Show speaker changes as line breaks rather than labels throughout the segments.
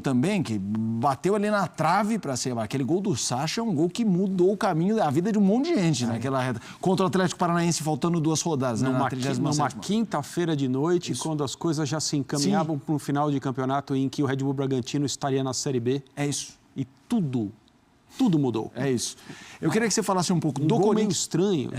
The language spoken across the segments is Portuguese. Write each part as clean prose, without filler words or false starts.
também, que bateu ali na trave para ser... Aquele gol do Sacha é um gol que mudou o caminho da vida de um monte de gente naquela reta. Contra o Atlético Paranaense, faltando 2 rodadas, né,
numa quinta-feira de noite, isso, quando as coisas já se encaminhavam para um final de campeonato em que o Red Bull Bragantino estaria na Série B.
É isso.
E tudo mudou.
É isso. Eu queria que você falasse um pouco do Corinthians.
Meio estranho.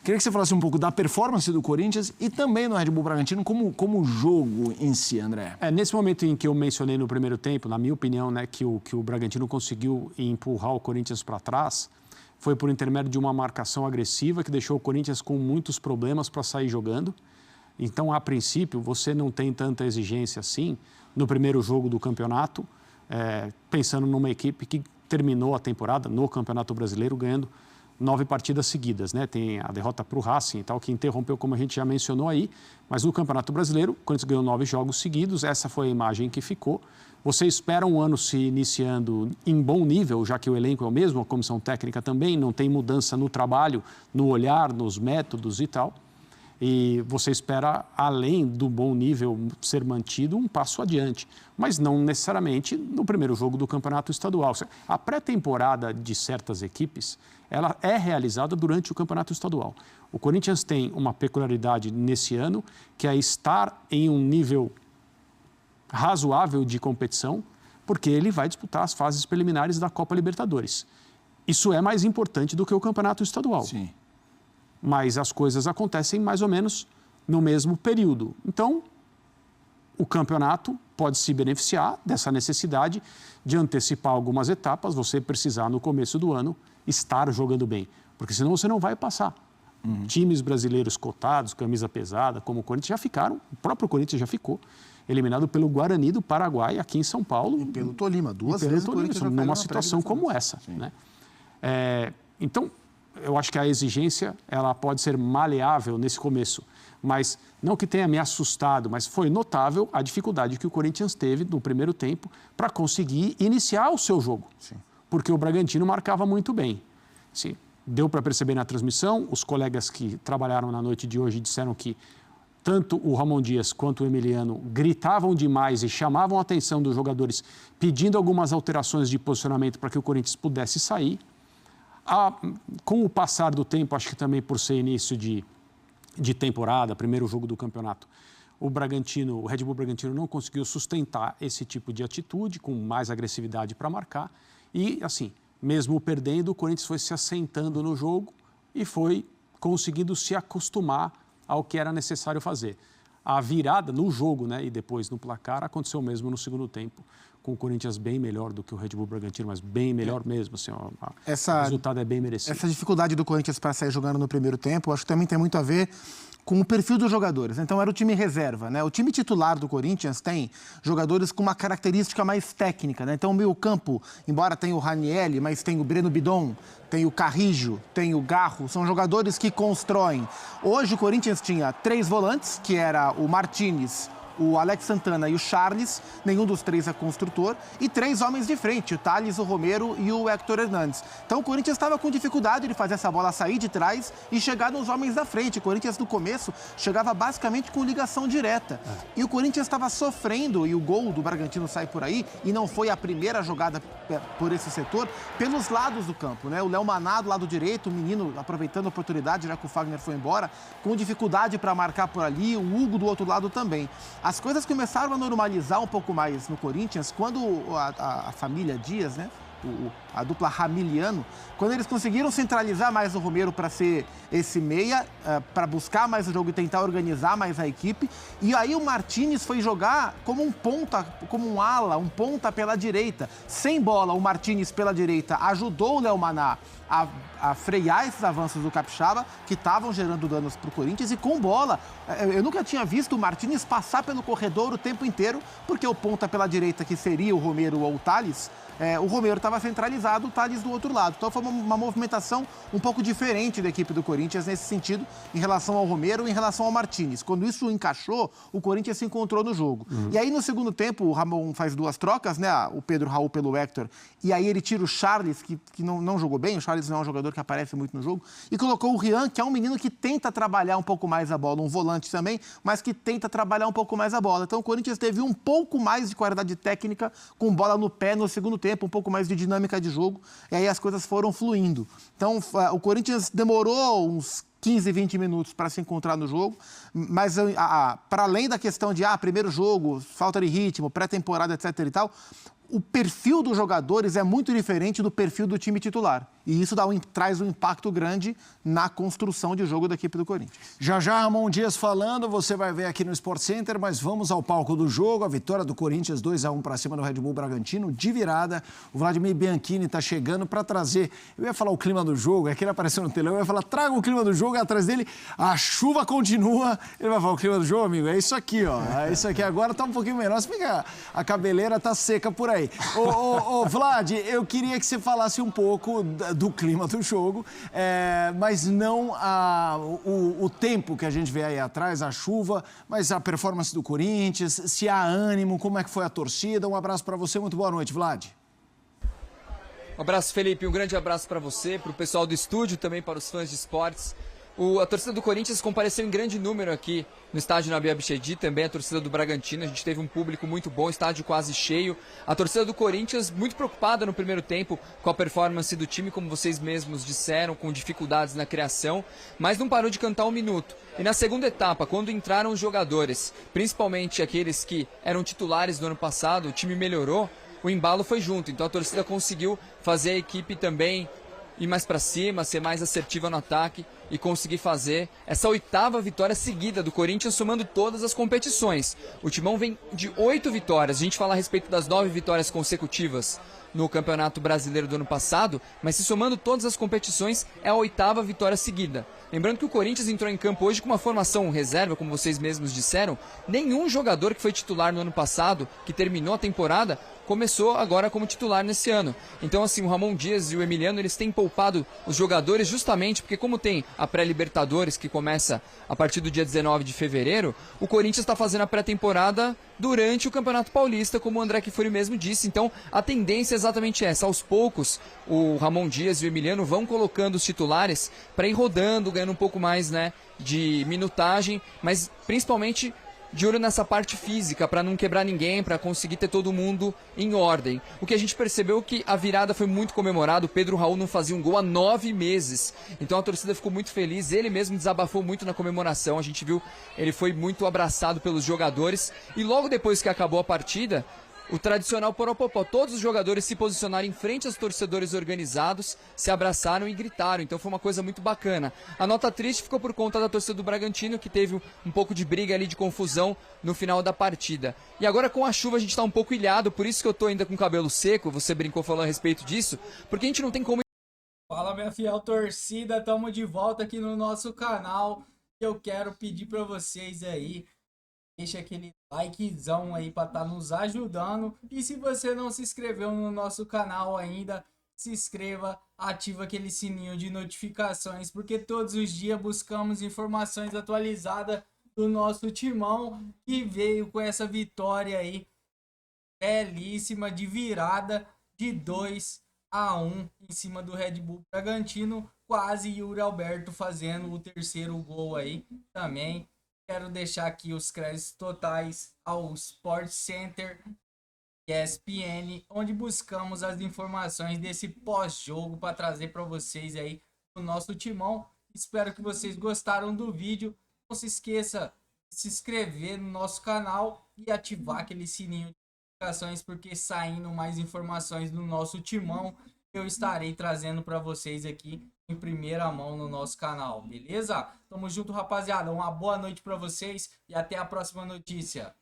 Queria que você falasse um pouco da performance do Corinthians e também do Red Bull Bragantino como jogo em si, André.
Nesse momento em que eu mencionei no primeiro tempo, na minha opinião, né, que o Bragantino conseguiu empurrar o Corinthians para trás, foi por intermédio de uma marcação agressiva que deixou o Corinthians com muitos problemas para sair jogando. Então, a princípio, você não tem tanta exigência assim no primeiro jogo do campeonato, pensando numa equipe que terminou a temporada no Campeonato Brasileiro ganhando 9 partidas seguidas, né? Tem a derrota para o Racing e tal, que interrompeu, como a gente já mencionou aí, mas no Campeonato Brasileiro, o Corinthians ganhou 9 jogos seguidos, essa foi a imagem que ficou. Você espera um ano se iniciando em bom nível, já que o elenco é o mesmo, a comissão técnica também, não tem mudança no trabalho, no olhar, nos métodos e tal. E você espera, além do bom nível ser mantido, um passo adiante. Mas não necessariamente no primeiro jogo do campeonato estadual. A pré-temporada de certas equipes, ela é realizada durante o campeonato estadual. O Corinthians tem uma peculiaridade nesse ano, que é estar em um nível razoável de competição, porque ele vai disputar as fases preliminares da Copa Libertadores. Isso é mais importante do que o campeonato estadual.
Sim.
Mas as coisas acontecem mais ou menos no mesmo período. Então, o campeonato pode se beneficiar dessa necessidade de antecipar algumas etapas, você precisar, no começo do ano, estar jogando bem, porque senão você não vai passar. Times brasileiros cotados, camisa pesada, como o Corinthians, já ficaram, o próprio Corinthians já ficou eliminado pelo Guarani do Paraguai, aqui em São Paulo.
E pelo Tolima, duas vezes o Corinthians já
numa situação como essa. Né? Então, eu acho que a exigência ela pode ser maleável nesse começo, mas não que tenha me assustado, mas foi notável a dificuldade que o Corinthians teve no primeiro tempo para conseguir iniciar o seu jogo, sim, porque o Bragantino marcava muito bem. Sim, deu para perceber na transmissão, os colegas que trabalharam na noite de hoje disseram que tanto o Ramon Dias quanto o Emiliano gritavam demais e chamavam a atenção dos jogadores, pedindo algumas alterações de posicionamento para que o Corinthians pudesse sair. Com o passar do tempo, acho que também por ser início de temporada, primeiro jogo do campeonato, o Red Bull Bragantino não conseguiu sustentar esse tipo de atitude, com mais agressividade para marcar. E, assim, mesmo perdendo, o Corinthians foi se assentando no jogo e foi conseguindo se acostumar ao que era necessário fazer. A virada no jogo, né, e depois no placar aconteceu mesmo no segundo tempo, com o Corinthians bem melhor do que o Red Bull Bragantino, mas bem melhor mesmo. Assim, o resultado é bem merecido.
Essa dificuldade do Corinthians para sair jogando no primeiro tempo, acho que também tem muito a ver com o perfil dos jogadores. Então, era o time reserva, né? O time titular do Corinthians tem jogadores com uma característica mais técnica, né? Então, o meio campo, embora tenha o Ranieri, mas tem o Breno Bidon, tem o Carrijo, tem o Garro, são jogadores que constroem. Hoje, o Corinthians tinha 3 volantes, que era o Martínez, o Alex Santana e o Charles, nenhum dos 3 é construtor, e 3 homens de frente, o Thales, o Romero e o Héctor Hernandes. Então o Corinthians estava com dificuldade de fazer essa bola sair de trás e chegar nos homens da frente. O Corinthians no começo chegava basicamente com ligação direta. E o Corinthians estava sofrendo, e o gol do Bragantino sai por aí, e não foi a primeira jogada por esse setor, pelos lados do campo, né? O Léo Maná do lado direito, o menino aproveitando a oportunidade, já que o Fagner foi embora, com dificuldade para marcar por ali, o Hugo do outro lado também. As coisas começaram a normalizar um pouco mais no Corinthians quando a família Dias, né? A dupla Ramiliano, quando eles conseguiram centralizar mais o Romero para ser esse meia, para buscar mais o jogo e tentar organizar mais a equipe. E aí o Martínez foi jogar como um ponta, como um ala, um ponta pela direita. Sem bola, o Martínez pela direita ajudou o Léo Maná a frear esses avanços do Capixaba, que estavam gerando danos para o Corinthians. E com bola, eu nunca tinha visto o Martínez passar pelo corredor o tempo inteiro, porque o ponta pela direita, que seria o Romero ou o Thales, o Romero estava centralizado, o Tales do outro lado. Então foi uma movimentação um pouco diferente da equipe do Corinthians nesse sentido, em relação ao Romero e em relação ao Martínez. Quando isso encaixou, o Corinthians se encontrou no jogo. E aí, no segundo tempo, o Ramon faz 2 trocas, né? O Pedro Raul pelo Hector, e aí ele tira o Charles, que não jogou bem, o Charles não é um jogador que aparece muito no jogo, e colocou o Rian, que é um menino que tenta trabalhar um pouco mais a bola, um volante também, mas que tenta trabalhar um pouco mais a bola. Então o Corinthians teve um pouco mais de qualidade técnica, com bola no pé no segundo tempo, um pouco mais de dinâmica de jogo, e aí as coisas foram fluindo. Então o Corinthians demorou uns 15, 20 minutos para se encontrar no jogo, mas para além da questão de primeiro jogo, falta de ritmo, pré-temporada, etc. e tal, o perfil dos jogadores é muito diferente do perfil do time titular. E isso traz um impacto grande na construção de jogo da equipe do Corinthians.
Já Ramon Dias falando, você vai ver aqui no Sport Center, mas vamos ao palco do jogo. A vitória do Corinthians 2-1 para cima do Red Bull Bragantino, de virada. O Vladimir Bianchini está chegando para trazer, eu ia falar o clima do jogo, é que ele apareceu no telão, eu ia falar, traga o clima do jogo, e atrás dele a chuva continua. Ele vai falar, o clima do jogo, amigo, é isso aqui, ó. É isso aqui, agora tá um pouquinho menor, se fica, a cabeleira tá seca por aí. Ô, Vlad, eu queria que você falasse um pouco do clima do jogo, mas não o tempo que a gente vê aí atrás, a chuva, mas a performance do Corinthians, se há ânimo, como é que foi a torcida. Um abraço para você, muito boa noite, Vlad.
Um abraço, Felipe, um grande abraço para você, para o pessoal do estúdio, também para os fãs de esportes. A torcida do Corinthians compareceu em grande número aqui no estádio Nabil Abichedi, também a torcida do Bragantino, a gente teve um público muito bom, estádio quase cheio. A torcida do Corinthians muito preocupada no primeiro tempo com a performance do time, como vocês mesmos disseram, com dificuldades na criação, mas não parou de cantar um minuto. E na segunda etapa, quando entraram os jogadores, principalmente aqueles que eram titulares do ano passado, o time melhorou, o embalo foi junto, então a torcida conseguiu fazer a equipe também ir mais para cima, ser mais assertiva no ataque e conseguir fazer essa 8ª vitória seguida do Corinthians, somando todas as competições. O Timão vem de 8 vitórias, a gente fala a respeito das 9 vitórias consecutivas no Campeonato Brasileiro do ano passado, mas se somando todas as competições, é a 8ª vitória seguida. Lembrando que o Corinthians entrou em campo hoje com uma formação reserva, como vocês mesmos disseram. Nenhum jogador que foi titular no ano passado, que terminou a temporada, começou agora como titular nesse ano. Então, assim, o Ramon Dias e o Emiliano, eles têm poupado os jogadores justamente porque, como tem a pré-Libertadores, que começa a partir do dia 19 de fevereiro, o Corinthians está fazendo a pré-temporada durante o Campeonato Paulista, como o André Kfouri mesmo disse. Então, a tendência é exatamente essa. Aos poucos, o Ramon Dias e o Emiliano vão colocando os titulares para ir rodando, ganhando um pouco mais, né, de minutagem, mas principalmente de olho nessa parte física, para não quebrar ninguém, para conseguir ter todo mundo em ordem. O que a gente percebeu é que a virada foi muito comemorada, o Pedro Raul não fazia um gol há 9 meses, então a torcida ficou muito feliz, ele mesmo desabafou muito na comemoração, a gente viu, ele foi muito abraçado pelos jogadores, e logo depois que acabou a partida, o tradicional poropopó, todos os jogadores se posicionaram em frente aos torcedores organizados, se abraçaram e gritaram, então foi uma coisa muito bacana. A nota triste ficou por conta da torcida do Bragantino, que teve um pouco de briga ali, de confusão no final da partida. E agora com a chuva a gente está um pouco ilhado, por isso que eu tô ainda com o cabelo seco, você brincou falando a respeito disso, porque a gente não tem como...
Fala, minha fiel torcida, estamos de volta aqui no nosso canal. Eu quero pedir para vocês aí, deixa aquele likezão aí para estar nos ajudando. E se você não se inscreveu no nosso canal ainda, se inscreva, ativa aquele sininho de notificações, porque todos os dias buscamos informações atualizadas do nosso timão, que veio com essa vitória aí belíssima de virada de 2-1 em cima do Red Bull Bragantino, quase Yuri Alberto fazendo o 3º gol aí também. Quero deixar aqui os créditos totais ao Sport Center ESPN, onde buscamos as informações desse pós-jogo para trazer para vocês aí o nosso timão. Espero que vocês gostaram do vídeo. Não se esqueça de se inscrever no nosso canal e ativar aquele sininho de notificações, porque saindo mais informações do nosso timão, eu estarei trazendo para vocês aqui em primeira mão no nosso canal, beleza? Tamo junto, rapaziada. Uma boa noite para vocês e até a próxima notícia.